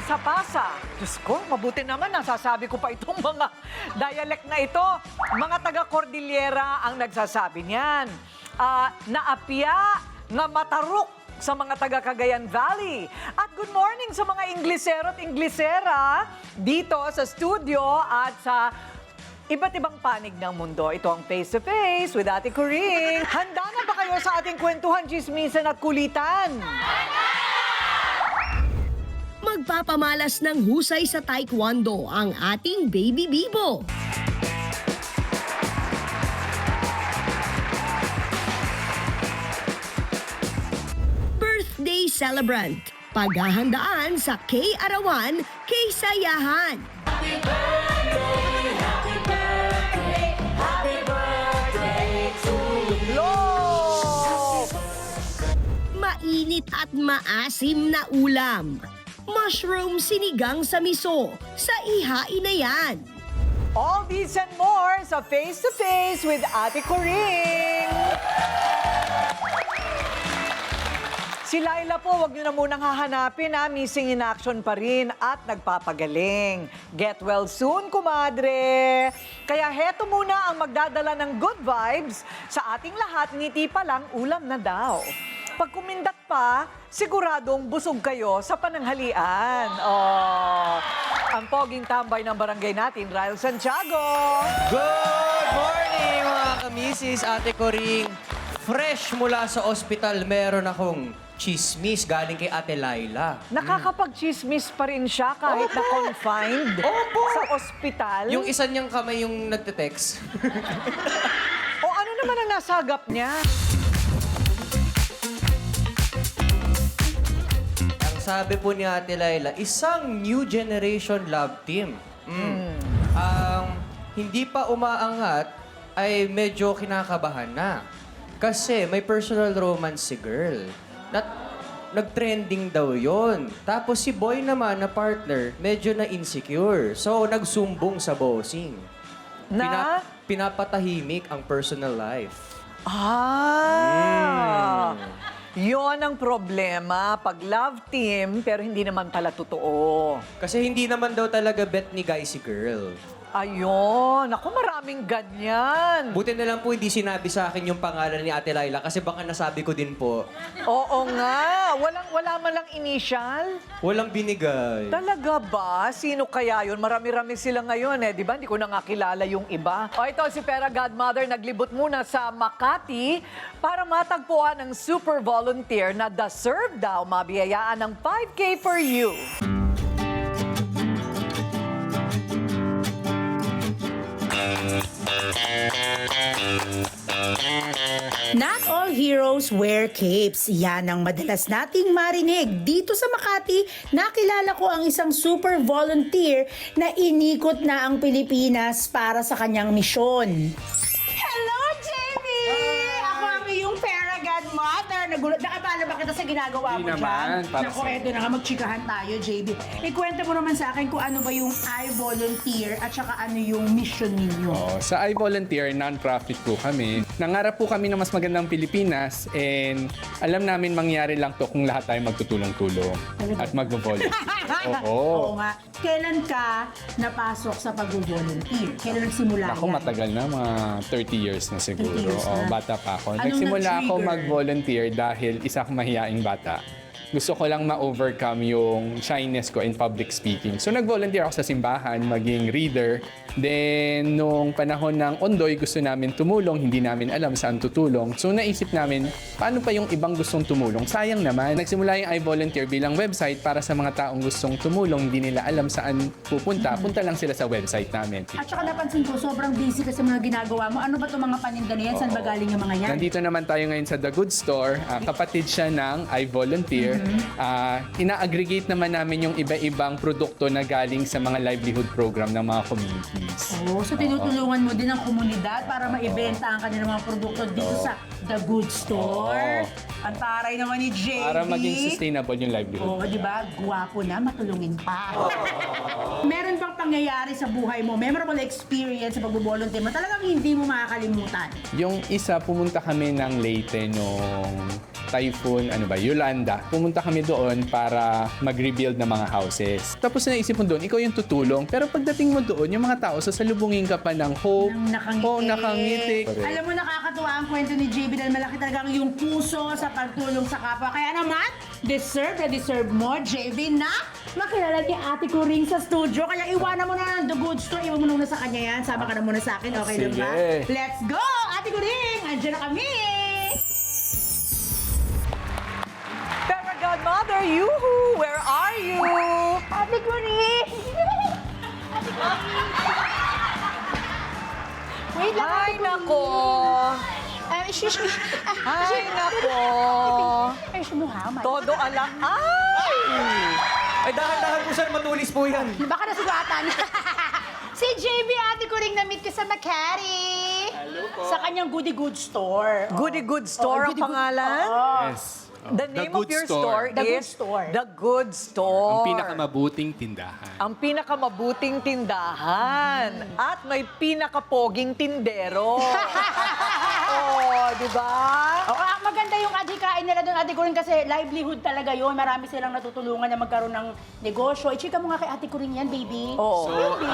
Pasa-pasa. Diyos ko, mabuti naman nasasabi ko pa itong mga dialect na ito. Mga taga-Cordillera ang nagsasabi niyan. Naapya nga matarok sa mga taga-Cagayan Valley. At good morning sa mga Inglesero at Inglesera dito sa studio at sa iba't ibang panig ng mundo. Ito ang Face to Face with Ate Coring. Handa na ba kayo sa ating kwentuhan, chismisan at kulitan? Magpapamalas ng husay sa taekwondo ang ating Baby Bibo. Birthday celebrant. Paghahandaan sa K-Arawan, K-Sayahan. Mainit at maasim na ulam. Mushroom sinigang sa miso. Sa ihain na yan. All these and more sa Face to Face with Ate Coring. Si Laila po, wag niyo na munang hahanapin ha. Missing in action pa rin at nagpapagaling. Get well soon, kumadre. Kaya heto muna ang magdadala ng good vibes sa ating lahat. Ngiti pa lang, ulam na daw. Pag kumindat pa, siguradong busog kayo sa pananghalian. Oh, ang poging tambay ng barangay natin, Ryle Santiago. Good morning mga kamisis, Ate Coring. Fresh mula sa ospital, meron akong chismis galing kay Ate Laila. Nakakapag-chismis pa rin siya kahit na confined sa ospital. Yung isa niyang kamay yung nagte-text. O ano naman ang nasagap niya? Ang sabi po ni Ate Laila, isang new generation love team. Ang hindi pa umaangat ay medyo kinakabahan na. Kasi may personal romance si girl. Nag-trending daw yon. Tapos si boy naman na partner, medyo na-insecure. So, nagsumbong sa bossing. Pinapatahimik ang personal life. Yon ang problema pag love team pero hindi naman pala totoo. Kasi hindi naman daw talaga bet ni guy si girl. Ayun, ako maraming ganyan. Buti na lang po hindi sinabi sa akin yung pangalan ni Ate Laila kasi baka nasabi ko din po. Oo nga, wala man lang initial. Walang binigay. Talaga ba? Sino kaya yun? Marami-rami sila ngayon eh, di ba? Hindi ko na nga kilala yung iba. O ito, si Pera Godmother naglibot muna sa Makati para matagpuan ng super volunteer na deserve daw mabiyayaan ng 5K for you. Not all heroes wear capes. Yan ang madalas nating marinig. Dito sa Makati, nakilala ko ang isang super volunteer na inikot na ang Pilipinas para sa kanyang misyon. Hello, JB! Ako ang iyong Pera Godmother. Nagulat, nakabala ba kita sa ginagawa mo Hindi naman, dyan? para Naku, sa- eto na nga, magchikahan tayo, JB. Ikwento mo naman sa akin kung ano ba yung I Volunteer at saka ano yung mission ninyo. Sa I Volunteer, non-profit po kami. Nangarap po kami ng mas magandang Pilipinas and alam namin mangyari lang to kung lahat tayo magtutulong-tulong at mag-volunteer. Oo nga. Kailan ka napasok sa pag-volunteer? Kailan nagsimula Ako yan? matagal na, mga 30 years na siguro. 30 years na. Bata pa ako. Anong Nagsimula ako nag-trigger? mag-volunteer dahil isa akong mahiyaing bata. Gusto ko lang ma-overcome yung shyness ko in public speaking. So nag-volunteer ako sa simbahan, maging reader. Then, nung panahon ng Ondoy, gusto namin tumulong, hindi namin alam saan tutulong. So naisip namin, paano pa yung ibang gustong tumulong? Sayang naman. Nagsimula yung I Volunteer bilang website para sa mga taong gustong tumulong, hindi nila alam saan pupunta. Punta lang sila sa website namin. At saka napansin ko, sobrang busy ka sa mga ginagawa mo. Ano ba itong mga paninda na yan? Saan ba galing yung mga yan? Nandito naman tayo ngayon sa The Good Store. Kapatid siya ng I Volunteer. Ina-aggregate naman namin yung iba-ibang produkto na galing sa mga livelihood program ng mga communities. Oh, so tinutulungan mo din ang komunidad para maibenta ang kanilang mga produkto dito sa The Good Store. Ang taray naman ni JB. Para maging sustainable yung livelihood. Oo, di ba? Guwapo na, matulungin pa. Meron bang pangyayari sa buhay mo, memorable experience sa pag-volunteer mo, talagang hindi mo makakalimutan? Yung isa, pumunta kami ng Leyte nung Typhoon, Yolanda. Pumunta kami doon para mag-rebuild ng mga houses. Tapos naisip mo doon, ikaw yung tutulong. Pero pagdating mo doon, yung mga tao, sasalubungin ka pa ng hope. Nakangiti. Alam mo, nakakatuwa ang kwento ni JB dahil malaki talagang yung puso sa pagtulong sa kapwa. Kaya naman, deserve mo, JB, na makilala ni Ate Coring sa studio. Kaya iwanan mo na ng The Good Store. Iwan mo muna sa kanya yan. Sama ka na muna sa akin. Okay lang ba? Sige. Let's go! Ate Coring! Andiyan na kami! Pero Godmother, yuhu! Where are you? Ate Coring! Wait lang, Ay, nako! Excuse me. Ay, nako! Ay, sumuha. Todo alam. Ay! Ay, dahan-dahan po sir, matulis po yan. Baka nasugatan. Si JB, Ate Coring, na-meet ko sa Makati. Hello po. Sa kanyang Goody Good Store. Goody Good Store ang Goody Good- pangalan? Yes. The name of your store The Good is Store. The Good Store. Ang pinakamabuting tindahan. Ang pinakamabuting tindahan. At may pinakapoging tindero. Oh, di ba? Maganda yung adhikain nila doon, Ate Coring, kasi livelihood talaga yun. Marami silang natutulungan na magkaroon ng negosyo. I-chika mo nga kay Ate Coring yan, baby. Oo. So,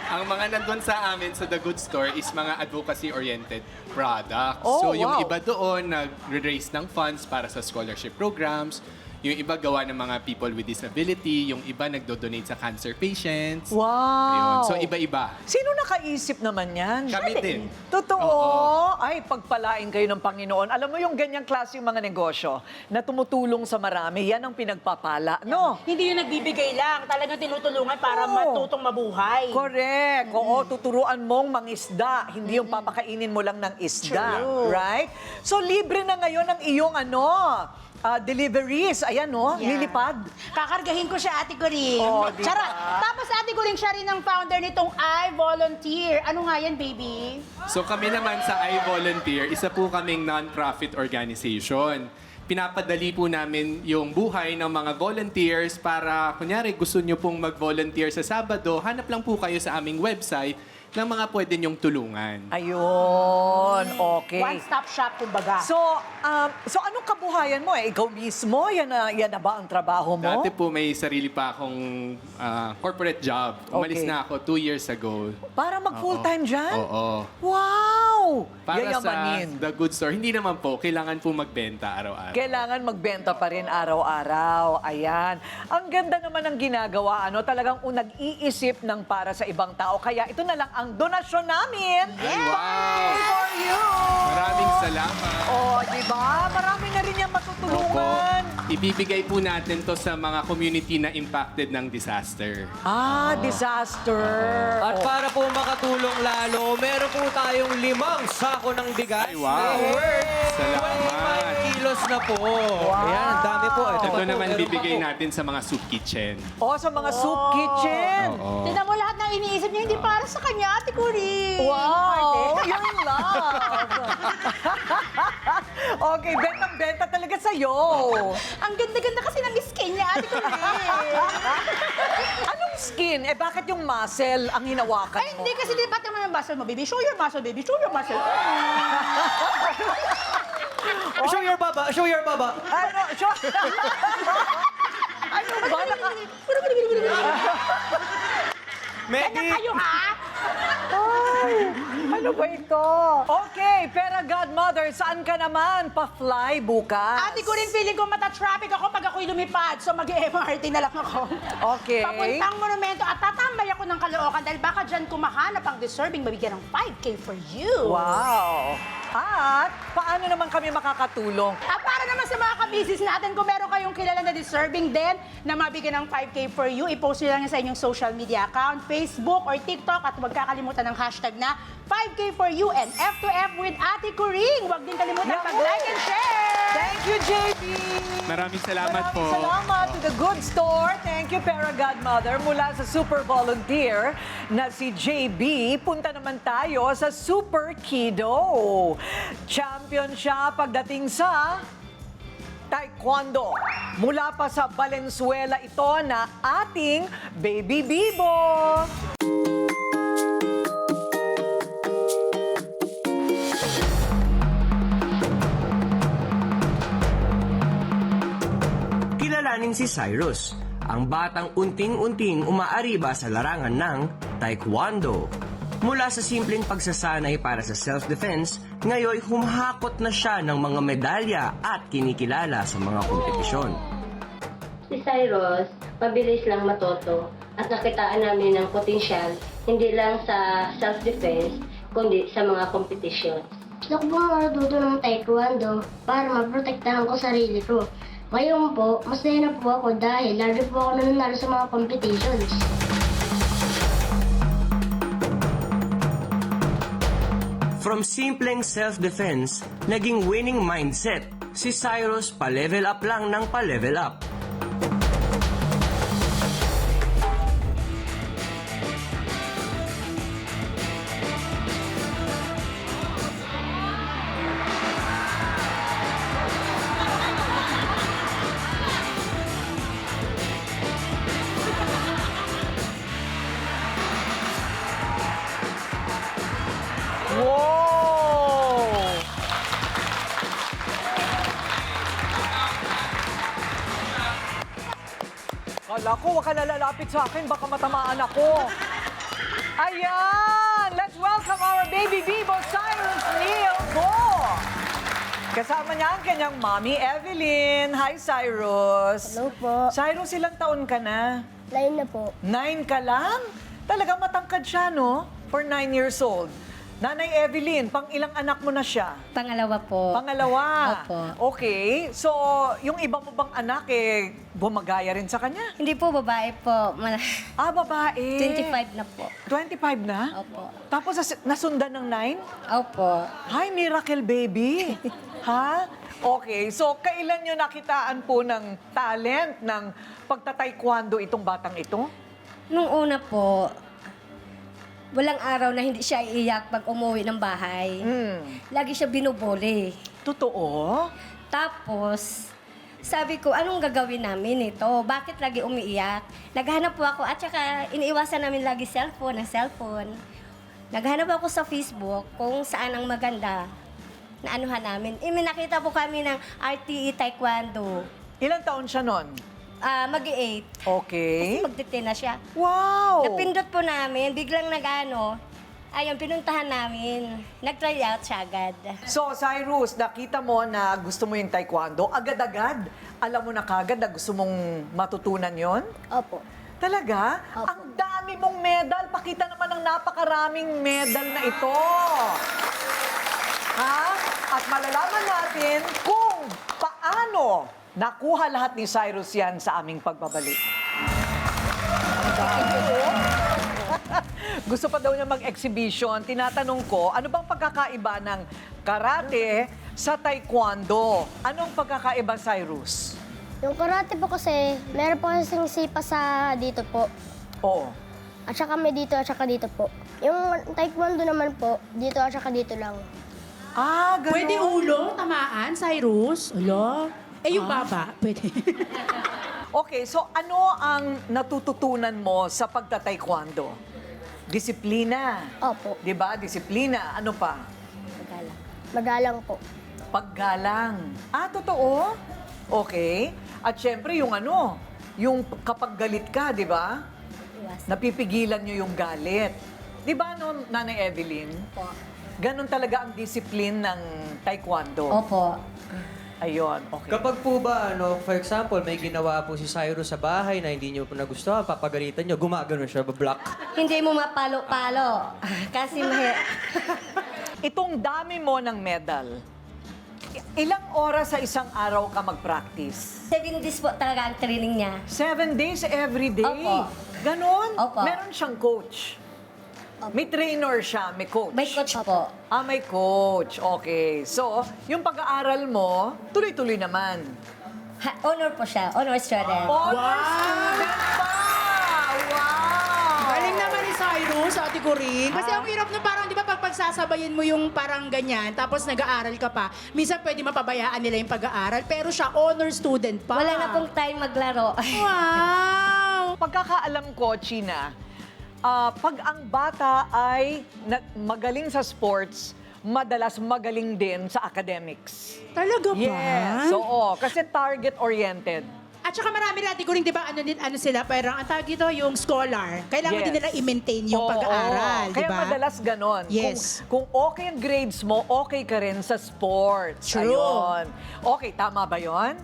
ang mga nandun sa amin sa The Good Store is mga advocacy-oriented products. Oh, so, yung wow. iba doon nag-raise ng funds para sa scholarship programs. Yung iba gawa ng mga people with disability. Yung iba nagdo-donate sa cancer patients. Wow. Ayun. So, iba-iba. Sino nakaisip naman yan? Kami din. Totoo. Ay, pagpalain kayo ng Panginoon. Alam mo yung ganyang klaseng mga negosyo na tumutulong sa marami, yan ang pinagpapala. No? Hindi yung nagbibigay lang. Talagang tinutulungan para Oo. matutong mabuhay. Correct. Oo, tuturuan mong mangisda. Hindi yung papakainin mo lang ng isda. True. Right? So, libre na ngayon ang iyong deliveries. Ayan, no? Yeah. Lilipad. Kakargahin ko siya, Ate Coring. Oh, di ba? Charot. Tapos, Ate Coring, siya rin ang founder nitong I Volunteer. Ano nga yan, baby? So kami naman sa I Volunteer, isa po kaming non-profit organization. Pinapadali po namin yung buhay ng mga volunteers para, kunyari, gusto nyo pong mag-volunteer sa Sabado, hanap lang po kayo sa aming website ng mga pwede nyong tulungan. Ayun. Okay. One-stop shop, kumbaga. So anong kabuhayan mo? Ikaw mismo? Yan na ba ang trabaho mo? Dati po may sarili pa akong corporate job. Umalis Okay. na ako 2 years ago. Para mag-full-time dyan? Oo. Wow! Para Yayamanin. sa The Good Store, hindi naman po, kailangan po magbenta araw-araw. Kailangan magbenta pa rin araw-araw. Ayan. Ang ganda naman ng ginagawa. Talagang nag-iisip ng para sa ibang tao. Kaya ito na lang ang donasyon namin. Ay, wow! For you! Maraming salamat. Oh, di ba? Marami na rin yung matutulungan. Ibibigay po natin to sa mga community na impacted ng disaster. Disaster. At para po makatulong lalo, meron po tayong 5 sako ng bigas. Ay, wow! Salamat! 25 kilos na po. Ayan, ang dami po. Ito naman bibigay natin sa mga soup kitchen. O, sa mga soup kitchen. Oo. Tignan mo lahat ng iniisip niya, hindi para sa kanya, Ate Coring. Wow! Your love! Okay, bentang-benta talaga sa'yo. Ang ganda-ganda kasi ng skin niya, Ate Coring. Anong skin? Bakit yung muscle ang hinawakan Ay, mo? hindi kasi di ba't naman ang muscle mo, baby? Show your muscle, baby. Show your muscle. Show your baba, show your baba. Ano? Ano ba? Ganyan kayo, ha? Ano ba ito? Okay, pero Godmother, saan ka naman? Pa-fly bukas? Ate Coring, feeling ko mata-traffic ako pag ako'y lumipad. So, mag-MRT na lang ako. Okay. Papuntang monumento at tatambay ako ng Caloocan dahil baka dyan kumahanap ang deserving mabigyan ng 5K for you. Wow! At paano naman kami makakatulong? Para naman sa mga kabisis natin, kung meron kayong kilala na deserving din na mabigyan ng 5K for you, i-post nyo lang yan sa inyong social media account, Facebook or TikTok at huwag kakalimutan ng hashtag na 5K for you and F2F with Ate Coring. Huwag din kalimutan mag-like and share! Thank you, JB! Maraming salamat po. Maraming salamat to The Good Store. Thank you, Para Godmother. Mula sa super volunteer na si JB, punta naman tayo sa Super Kido. Champion siya pagdating sa Taekwondo. Mula pa sa Valenzuela ito na ating Baby Bibo. Kilalanin si Cyrus, ang batang unting-unting umaariba sa larangan ng Taekwondo. Mula sa simpleng pagsasanay para sa self-defense, ngayon humahakot na siya ng mga medalya at kinikilala sa mga kompetisyon. Si Cyrus, mabilis lang matuto at nakitaan namin ng potensyal hindi lang sa self-defense kundi sa mga kompetisyon. Gusto ko pong matuto ng taekwondo para maprotektahan ko sarili ko. Ngayon po, masaya na po ako dahil lagi po ako nananalo sa mga competitions. From simpleng self-defense, naging winning mindset. Si Cyrus pa-level up lang ng pa-level up. Wow! Kala ko, wag ka na lalapit sa akin, baka matamaan ako. Ayan! Let's welcome our baby Bibo, Cyrus Neil Go! Kasama niya ang kanyang mommy, Evelyn. Hi, Cyrus. Hello po. Cyrus, ilang taon ka na? Lain na po. 9 ka lang? Talagang matangkad siya, no? For 9 years old. Nanay Evelyn, pang ilang anak mo na siya? Pangalawa po. Pangalawa. Opo. Okay. So, yung iba mo bang anak, bumagaya rin sa kanya? Hindi po, babae po. Ah, babae. 25 na po. 25 na? Opo. Tapos nasundan ng 9? Opo. Hi, miracle baby. Ha? Okay. So, kailan nyo nakitaan po ng talent ng pagtataekwondo itong batang ito? Nung una po, walang araw na hindi siya iiyak pag umuwi ng bahay. Lagi siya binubuli. Totoo? Tapos, sabi ko, anong gagawin namin ito? Bakit lagi umiiyak? Naghanap po ako at saka iniiwasan namin lagi cellphone. Naghanap ako sa Facebook kung saan ang maganda na anuhan namin. May nakita po kami ng RTE Taekwondo. Ilang taon siya nun? Mag-8. Okay. Kasi magte-10 na siya. Wow! Napindot po namin, biglang ayun, pinuntahan namin. Nag-try out siya agad. So, Cyrus, nakita mo na gusto mo yung taekwondo, agad-agad. Alam mo na kagad na gusto mong matutunan yon? Opo. Talaga? Opo. Ang dami mong medal. Pakita naman ang napakaraming medal na ito. Ha? At malalaman natin kung paano nakuha lahat ni Cyrus yan sa aming pagbabalik. Ang dami, oh. Gusto pa daw niya mag-exhibition. Tinatanong ko, ano bang pagkakaiba ng karate sa taekwondo? Anong pagkakaiba, Cyrus? Yung karate po kasi, meron po kasing sipa sa dito po. Oo. At saka may dito at saka dito po. Yung taekwondo naman po, dito at saka dito lang. Ah, ganun. Pwede ulo, tamaan, Cyrus? Ulo? Yung baba, pwede. Okay, so ano ang natututunan mo sa pagtataekwondo? Disiplina. Opo. 'Di ba? Disiplina. Ano pa? Magalang. Magalang po. Paggalang. Ah, totoo? Okay. At syempre yung yung kapag galit ka, 'di ba? Napipigilan nyo yung galit. 'Di ba no, Nanay Evelyn? Opo. Ganon talaga ang discipline ng taekwondo. Opo. Ayun, okay. Kapag po ba, for example, may ginawa po si Cyrus sa bahay na hindi niyo po nagustuhan, papagalitan niyo, gumagano siya, bablock. Hindi mo mapalo-palo. Kasi Itong dami mo ng medal, ilang oras sa isang araw ka mag-practice? 7 days po talaga ang training niya. 7 days every day? Opo. Ganon? Opo. Meron siyang coach? May trainer siya, may coach? May coach po. Ah, may coach. Okay. So, yung pag-aaral mo, tuloy-tuloy naman. Honor po siya. Honor student. Honor student pa! Wow! Galing naman ni Cyrus, Ate Corinne. Kasi ang hirap na parang, di ba, pag pagsasabayin mo yung parang ganyan, tapos nag-aaral ka pa, minsan pwede mapabayaan nila yung pag-aaral, pero siya honor student pa. Wala na pong time maglaro. Wow! Pagkakaalam ko, China, pag ang bata ay magaling sa sports, madalas magaling din sa academics. Talaga ba? Yes. Oo, kasi target-oriented. At saka marami natin kuring, di ba, ano sila, parang ang tawag dito, yung scholar. Kailangan Yes. din nila i-maintain yung Oo, pag-aaral, di Kaya ba? madalas ganon. Yes. Kung okay ang grades mo, okay ka rin sa sports. True. Ayun. Okay, tama ba yon?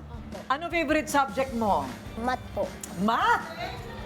Ano favorite subject mo? Mat po. Math!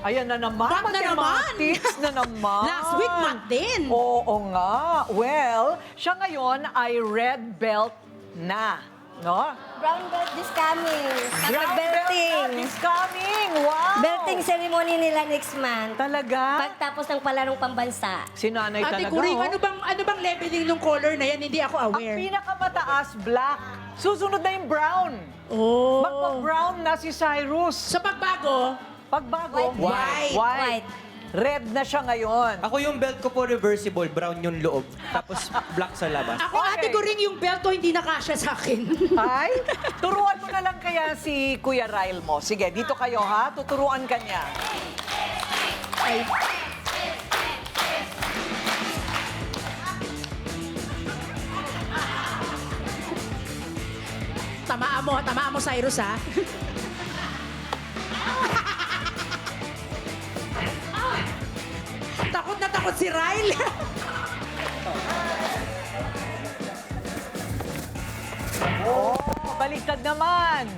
Ayan na naman. Math na naman. Mathematics na naman. Last week, math din. Oo nga. Well, siya ngayon ay red belt na. No? Brown belt is coming. Brown belt Belting. is coming. Wow! Belting ceremony nila next month. Talaga? Pagtapos ng palarong pambansa. Si nanay Ate talaga. Kuring, oh. ano bang leveling ng color na yan? Hindi ako Ang aware. pinakamataas, black. Susunod na yung brown. Oh. Magpa-brown na si Cyrus. Sa pagbago, Pagbago, White. White. Red na siya ngayon. Ako yung belt ko po reversible, brown yung loob. Tapos black sa labas. ako Okay. Ate Kuring, yung belt ko hindi nakasya sa akin. Ay, turuan mo na lang kaya si Kuya Ryle mo. Sige, dito kayo ha. Tuturuan ka niya. Ay. Tamaan mo, Cyrus, ha? Takot na takot si Ryle. Oh, baliktad naman.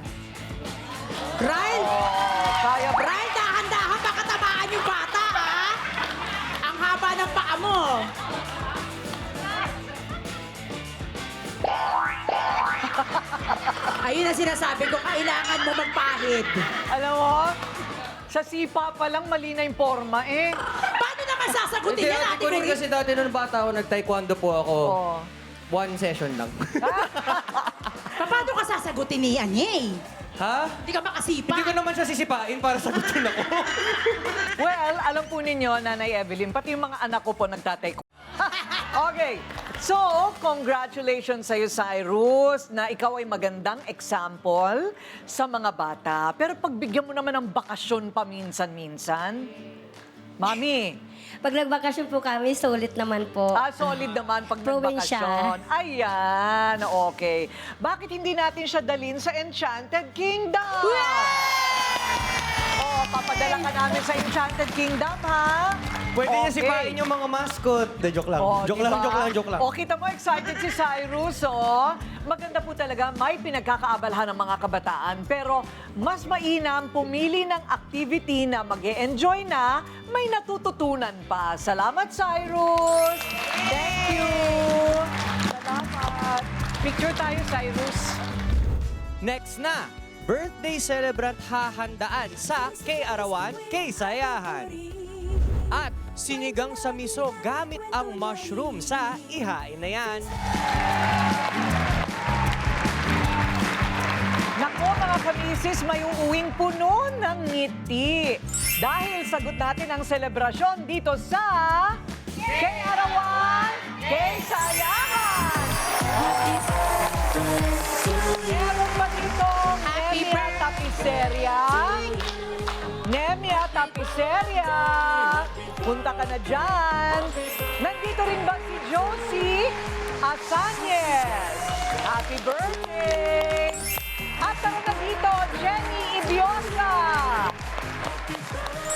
Ryle! Kaya ba? Ryle, dahan-dahan, baka tamaan yung bata, ha? Ang haba ng paa mo. Ayun ang sinasabi ko, kailangan mo magpahid. Alam mo, sa sipa pa lang mali na yung forma eh. Paano naman sasagutin Hindi, yan, Ate Ate Kuring, Kuring? kasi dati nung bata ako, nag-taekwondo po ako. Oh. One session lang. Paano ka sasagutin ni Anyay? Ha? Hindi ka makasipa. Hindi ko naman siya sisipain para sagutin ako. Well, alam po ninyo, Nanay Evelyn, pati yung mga anak ko po nagtatay ko. Okay. So, congratulations sa'yo, Cyrus, na ikaw ay magandang example sa mga bata. Pero pagbigyan mo naman ng bakasyon paminsan-minsan, Mami, Pag nagbakasyon po kami, sulit naman po. solid naman pag Probinsya. nagbakasyon. Ayan, okay. Bakit hindi natin siya dalhin sa Enchanted Kingdom? Oh, papadala ka namin sa Enchanted Kingdom, ha? Pwede niya Okay. sipain yung mga mascot. De, joke lang. Oh, joke diba? lang, joke lang. O, kita mo, excited si Cyrus, oh. Maganda po talaga, may pinagkakaabalahan ng mga kabataan. Pero mas mainam pumili ng activity na mag-e-enjoy na, may natututunan pa. Salamat, Cyrus! Thank you! Salamat! Picture tayo, Cyrus. Next na, birthday celebrant hahandaan sa K-Arawan, K-Sayahan. At sinigang sa miso gamit ang mushroom sa Ihain na Yan. Nako mga kamisis, may uuwing puno ng ngiti. Dahil sagot natin ang selebrasyon dito sa K-Arawan, K-Sayahan! Meron ba dito Happy Nemia Tapiceria? Nemia Tapiceria! Punta ka na dyan. Nandito rin ba si Josie Asanyes? Happy birthday! At meron na dito, Jenny Ibiosa!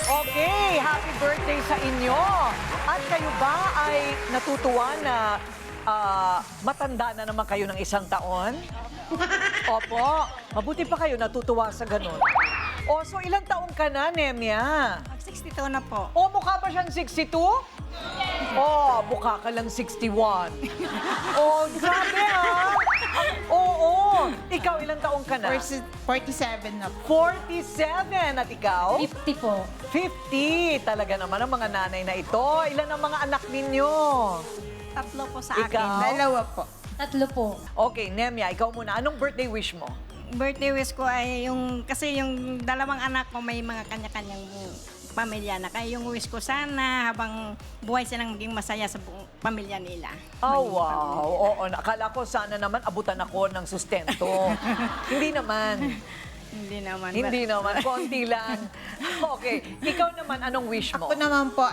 Okay, happy birthday sa inyo. At kayo ba ay natutuwa na matanda na naman kayo ng 1 taon? Opo, mabuti pa kayo natutuwa sa ganun. O, so ilang taong ka na, Nemia? 62 na po. O, mukha ba siyang 62? O, mukha ka lang 61. O, grabe ha? Oo. Ikaw, ilang taong ka na? 47 na po. 47. At ikaw? 50 po. 50. Talaga naman ang mga nanay na ito. Ilan ang mga anak ninyo? 3 po sa Ikaw? akin. 2 po. 3 po. Okay, Nemia, ikaw muna. Anong birthday wish mo? Birthday wish ko ay kasi yung 2 anak ko may mga kanya-kanyang pamilya na. Kaya yung wish ko sana habang buhay silang maging masaya sa buong pamilya nila. Oh, wow. Oo, nakala ko sana naman abutan ako ng sustento. Hindi naman. Hindi naman. Hindi naman. Konti lang. Okay. Ikaw naman, anong wish mo? Ako naman po,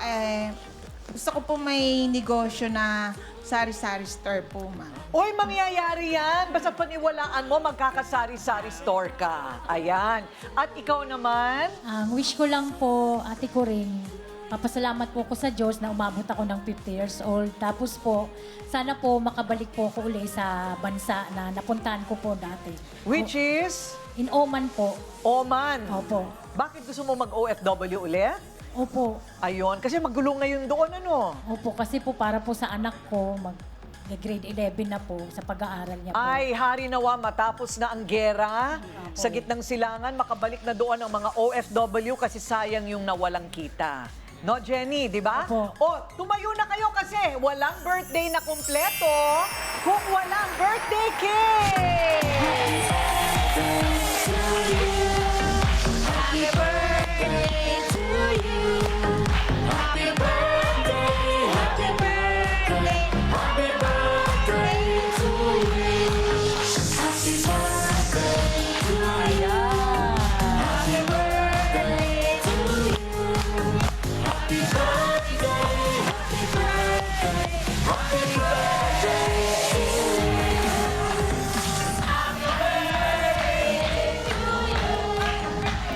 Gusto ko po may negosyo na sari-sari store po, ma'am. Uy, mangyayari yan. Basta paniwalaan mo, magkakasari-sari store ka. Ayan. At ikaw naman? Ang wish ko lang po, ate ko rin, papasalamat po ko sa Diyos na umabot ako ng 50 years old. Tapos po, sana po makabalik po ako uli sa bansa na napuntahan ko po dati. Which is? In Oman po. Oman. Opo. Bakit gusto mo mag-OFW ulit? Opo. Ayun, kasi magulo ngayon doon, ano? Opo, kasi po para po sa anak ko, grade 11 na po sa pag-aaral niya po. Ay, hari nawa, matapos na ang gera, sa gitnang silangan, makabalik na doon ang mga OFW kasi sayang yung nawalang kita. No, Jenny, di ba? Opo. O, tumayo na kayo kasi walang birthday na kumpleto kung walang birthday cake! Happy birthday to you! Happy birthday, happy birthday, happy birthday to you! Happy birthday to you! Happy birthday to you! Happy birthday, happy birthday, happy birthday to you! Happy birthday to you!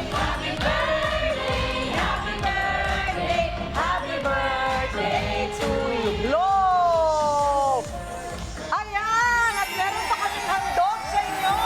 Happy birthday, happy birthday, happy birthday to you! Blow! Ayan! At meron pa kaming handog sa inyo!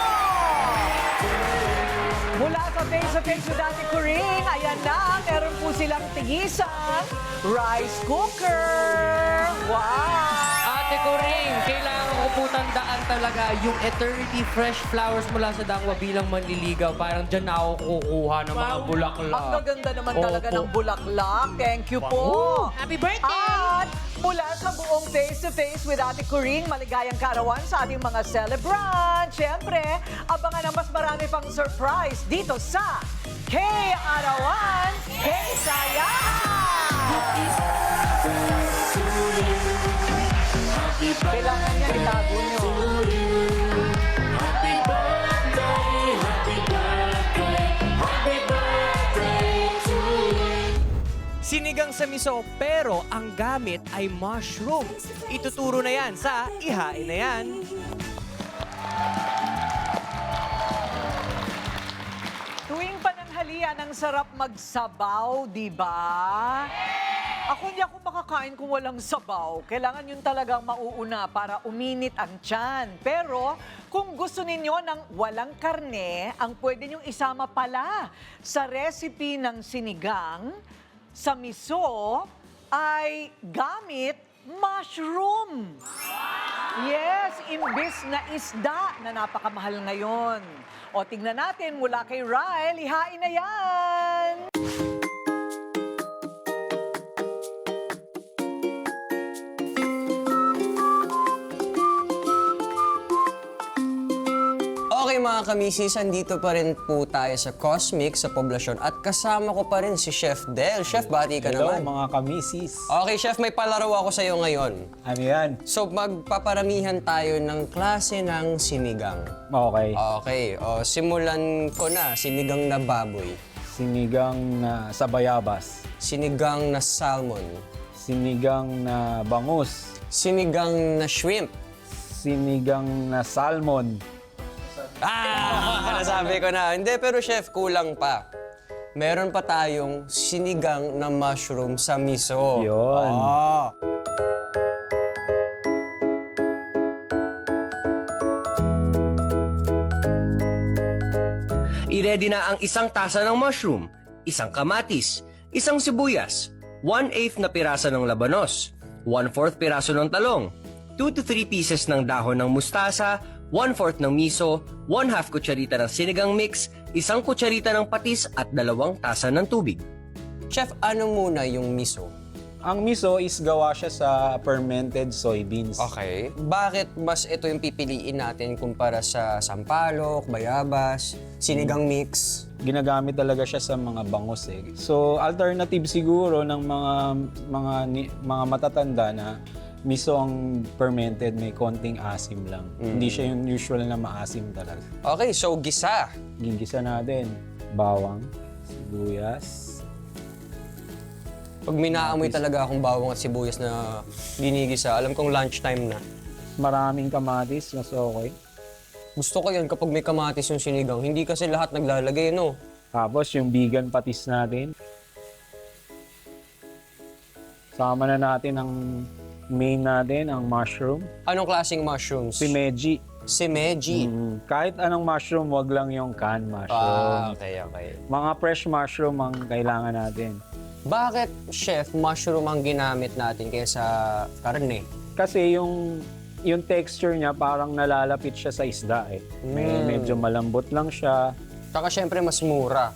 Mula sa Face to Face with Ate Coring, ayan na, meron po silang tigisang rice cooker. Wow! Ate Coring, kailangan ko po tandaan talaga yung Eternity Fresh Flowers mula sa Dangwa bilang manliligaw. Parang dyan na ako kukuha ng mga bulaklak. Ang gaganda naman talaga Opo. ng bulaklak. Thank you po. Happy birthday! At mula sa buong Face to Face with Ate Coring, maligayang kaarawan sa ating mga celebrant. Siyempre, abangan ang mas marami pang surprise dito sa K-Arawan, K-Sayahan! Kailangan niya itago niyo. Happy birthday, happy birthday, happy birthday to you. Sinigang sa miso pero ang gamit ay mushroom. Ituturo na yan sa Ihain na Yan. Tuwing pananghalian, ang sarap magsabaw, di ba? Ako hindi ako makakain kung walang sabaw. Kailangan yun talagang mauuna para uminit ang tiyan. Pero kung gusto ninyo ng walang karne, ang pwede nyong isama pala sa recipe ng sinigang sa miso ay gamit mushroom. Yes, imbis na isda na napakamahal ngayon. O tingnan natin mula kay Ryle, ihain na yan! Okay mga kamisis, andito pa rin po tayo sa Cosmic sa Poblasyon at kasama ko pa rin si Chef Del. Chef, bati ka Hello naman. mga kamisis. Okay, Chef, may palaro ako sa iyo ngayon. Ano yan? So, magpaparamihan tayo ng klase ng sinigang. Okay. Okay, simulan ko na. Sinigang na baboy. Sinigang na sa bayabas. Sinigang na salmon. Sinigang na bangus. Sinigang na shrimp. Sinigang na salmon. Nasabi ko na. Hindi, pero Chef, kulang pa. Meron pa tayong sinigang na mushroom sa miso. Yun. I-ready na ang isang tasa ng mushroom, isang kamatis, isang sibuyas, 1/8 na pirasa ng labanos, 1/4 piraso ng talong, 2 to 3 pieces ng dahon ng mustasa, 1/4 ng miso, 1/2 kutsarita ng sinigang mix, isang kutsarita ng patis at 2 tasa ng tubig. Chef, ano muna yung miso? Ang miso is gawa siya sa fermented soybeans. Okay. Bakit mas ito yung pipiliin natin kumpara sa sampalok, bayabas, sinigang mix? Ginagamit talaga siya sa mga bangus eh. So alternative siguro ng mga matatanda na miso ang fermented, may konting asim lang. Hindi siya yung usual na maasim talaga. Okay, so gisa. Gigisa natin. Bawang, sibuyas, Pag may naamoy talaga akong bawang at sibuyas na ginigisa, alam kong lunchtime na. Maraming kamatis, mas okay. Gusto ko yun kapag may kamatis yung sinigang. Hindi kasi lahat naglalagay, no? Tapos yung vegan patis natin. Sama na natin ang main natin, ang mushroom. Anong klaseng mushrooms? Simeji. Simeji. Kahit anong mushroom, wag lang yung canned mushroom. Okay. Mga fresh mushroom ang kailangan natin. Bakit, chef, mushroom ang ginamit natin kaysa karne? Kasi yung texture niya parang nalalapit siya sa isda eh. Medyo malambot lang siya. Saka syempre mas mura.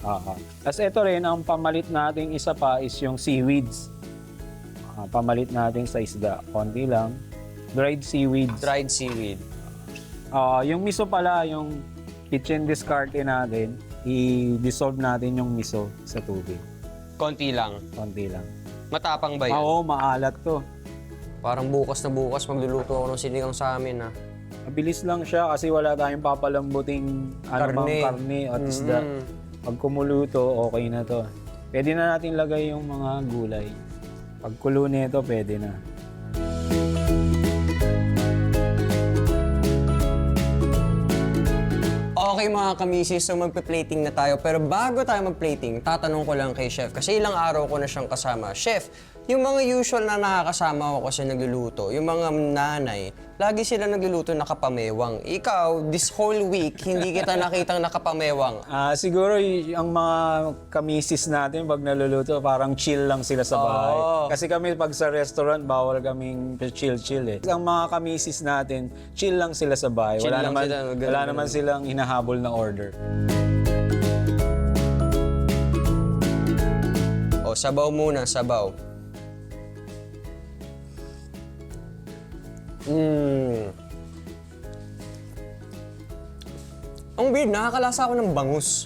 Tapos ito rin, ang pamalit nating isa pa is yung seaweeds. Pamalit natin sa isda. Konti lang. Dried seaweeds. Dried seaweed. Yung miso pala, yung kitchen discarte natin, i-dissolve natin yung miso sa tubig. Konti lang. Konti lang. Matapang ba yan? Oo, maalat to. Parang bukas na bukas magluluto ako ng sinigang sa amin, ha? Mabilis lang siya kasi wala tayong papalambuting karne at isda. Pag kumuluto, okay na to. Pwede na natin lagay yung mga gulay. Pag kulo nito, pwede na. Okay mga kamisis, so magpe-plating na tayo. Pero bago tayo mag-plating, tatanong ko lang kay Chef. Kasi ilang araw ko na siyang kasama. Chef, yung mga usual na nakakasama ko kasi nagluluto, yung mga nanay, lagi sila nagluluto nakapamewang. Ikaw, this whole week, hindi kita nakitang nakapamewang. Siguro ang mga kamisis natin pag naluluto, parang chill lang sila sa bahay. Kasi kami pag sa restaurant, bawal kaming chill-chill eh. Ang mga kamisis natin, chill lang sila sa bahay. Chill lang Wala sila, naman silang hinahabol na order. O, sabaw muna, sabaw. Ang weird, nakakalasa ako ng bangus.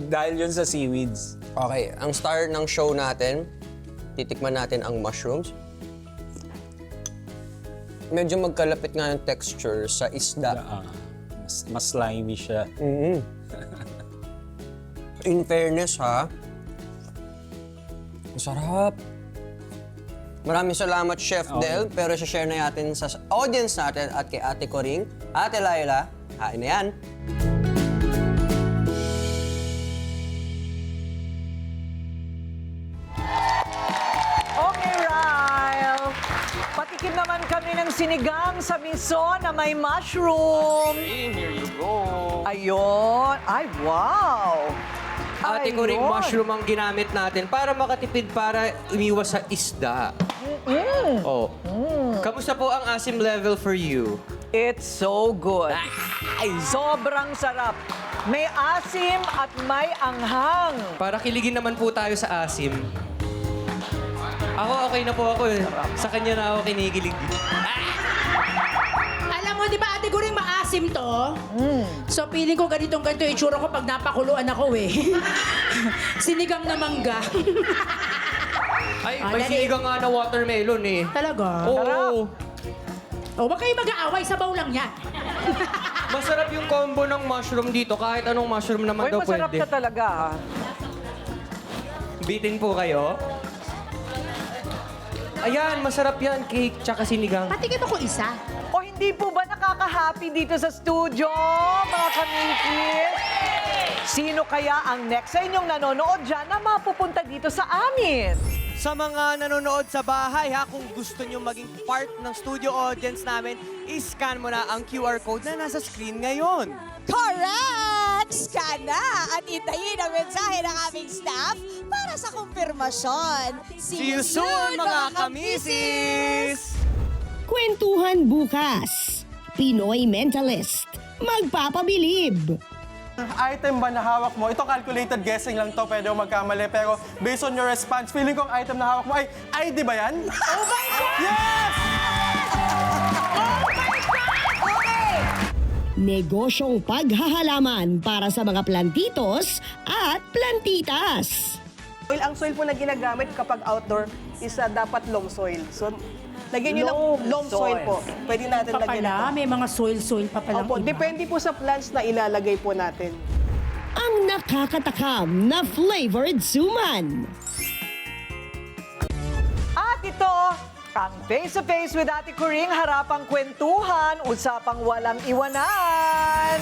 Dahil yun sa seaweeds. Okay, ang star ng show natin, titikman natin ang mushrooms. Medyo magkalapit nga yung texture sa isda. Mas slimy siya. In fairness, ha? Masarap. Maraming salamat, Chef Del. Pero share na natin sa audience natin at kay Ate Coring. Ate Laila, hain na yan. Okay, Ryle. Patikim naman kami ng sinigang sa miso na may mushroom. Here you go. Ayun. Ay, wow. Ate ko ring Ayun. mushroom ang ginamit natin para makatipid, para umiwas sa isda. Oh. Kamusta po ang asim level for you? It's so good. Sobrang sarap. May asim at may anghang. Para kiligin naman po tayo sa asim. Ako, okay na po ako eh. Sa kanya na ako kinikilig. Alam mo, di ba ate ko rin maasim to? So, feeling ko ganito yung itsura ko pag napakuluan ako eh. Sinigang na mangga. Ay, may sinigang nga na watermelon eh. Talaga? Oo. O, wag kayo mag-aaway, sabaw lang yan. Masarap yung combo ng mushroom dito. Kahit anong mushroom naman Uy, daw masarap pwede. siya talaga. Bitin po kayo. Ayan, masarap yan. Cake tsaka sinigang. Patikim ako isa. O hindi po ba nakaka-happy dito sa studio, mga kamikis? Sino kaya ang next sa inyong nanonood dyan na mapupunta dito sa amin? Sa mga nanonood sa bahay, ha, kung gusto nyo maging part ng studio audience namin, iscan mo na ang QR code na nasa screen ngayon. Correct! Scan na at hintayin ang mensahe ng aming staff para sa kumpirmasyon. See you soon, mga kamisis! Kwentuhan bukas. Pinoy Mentalist. Magpapabilib. Item ba na hawak mo? Ito calculated guessing lang to, pwede mo magkamali. Pero based on your response, feeling ko ang item na hawak mo ay ID ba yan? Oh my God! Yes! Oh my God! Okay! Negosyong paghahalaman para sa mga plantitos at plantitas. Ang soil po na ginagamit kapag outdoor is dapat loam soil. So, lagyan nyo ng loam soil po. Pwede natin lagyan ito. May mga soil pa palang Opo, iba. depende po sa plants na ilalagay po natin. Ang nakakatakam na flavored suman. Ang Face to Face with Ate Coring, harapang kwentuhan, usapang walang iwanan.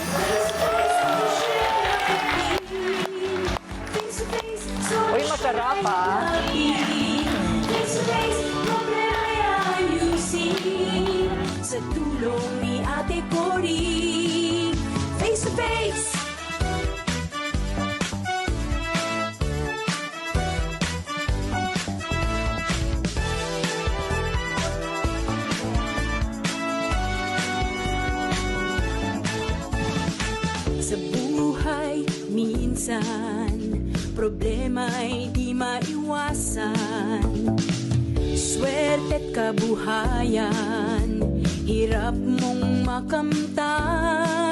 Uy, masarap ah. Sa tulong ni Ate Coring, face to face. Sa buhay, minsan, problema'y di maiwasan. Swerte't kabuhayan, hirap mong makamtan.